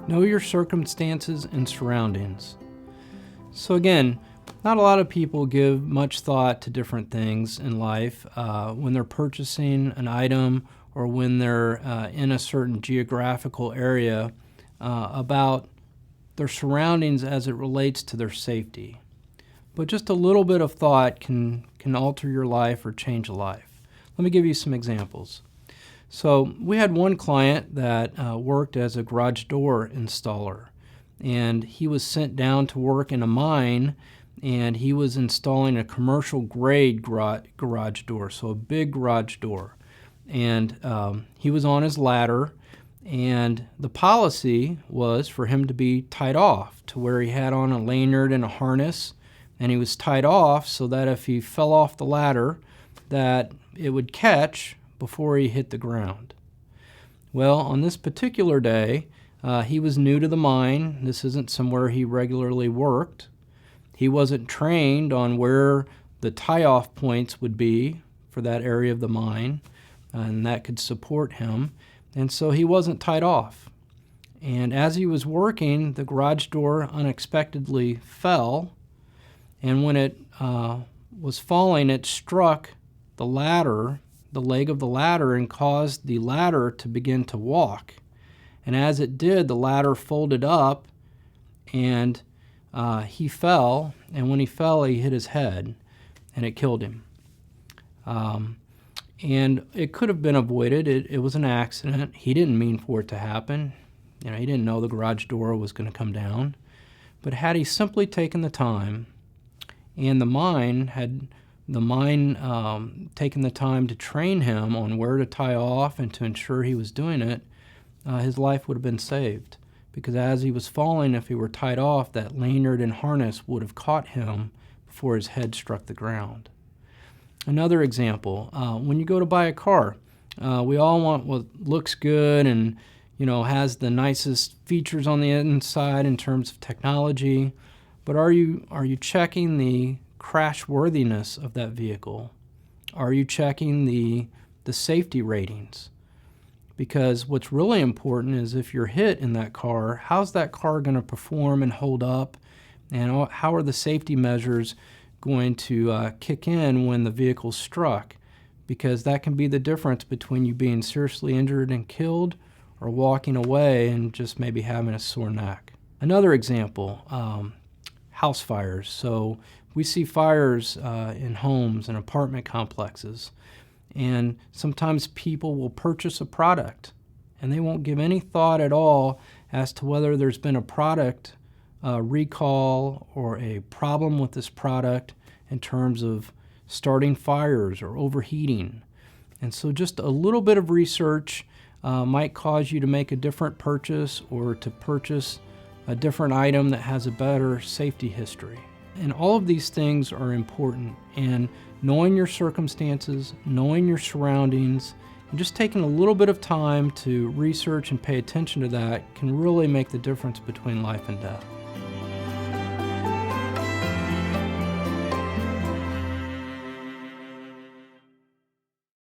Know your circumstances and surroundings. So again, not a lot of people give much thought to different things in life when they're purchasing an item or when they're in a certain geographical area about their surroundings as it relates to their safety. But just a little bit of thought can alter your life or change a life. Let me give you some examples. So we had one client that worked as a garage door installer, and he was sent down to work in a mine, and he was installing a commercial grade garage door, so a big garage door. And he was on his ladder, and the policy was for him to be tied off to where he had on a lanyard and a harness, and he was tied off so that if he fell off the ladder, that it would catch before he hit the ground. Well, on this particular day, he was new to the mine. This isn't somewhere he regularly worked. He wasn't trained on where the tie-off points would be for that area of the mine, and that could support him. And so he wasn't tied off. And as he was working, the garage door unexpectedly fell, and when it was falling, it struck the ladder, the leg of the ladder, and caused the ladder to begin to walk. And as it did, the ladder folded up, and he fell, and when he fell, he hit his head, and it killed him. And it could have been avoided. It was an accident. He didn't mean for it to happen. He didn't know the garage door was going to come down. But had he simply taken the time, and the mine taken the time to train him on where to tie off and to ensure he was doing it, his life would have been saved. Because as he was falling, if he were tied off, that lanyard and harness would have caught him before his head struck the ground. Another example, when you go to buy a car, we all want what looks good and has the nicest features on the inside in terms of technology, but are you checking the crash worthiness of that vehicle? Are you checking the safety ratings? Because what's really important is if you're hit in that car, how's that car going to perform and hold up, and how are the safety measures going to kick in when the vehicle's struck? Because that can be the difference between you being seriously injured and killed or walking away and just maybe having a sore neck. Another example, house fires. So we see fires in homes and apartment complexes. And sometimes people will purchase a product and they won't give any thought at all as to whether there's been a product recall or a problem with this product in terms of starting fires or overheating. And so just a little bit of research might cause you to make a different purchase or to purchase a different item that has a better safety history. And all of these things are important, and knowing your circumstances, knowing your surroundings, and just taking a little bit of time to research and pay attention to that can really make the difference between life and death.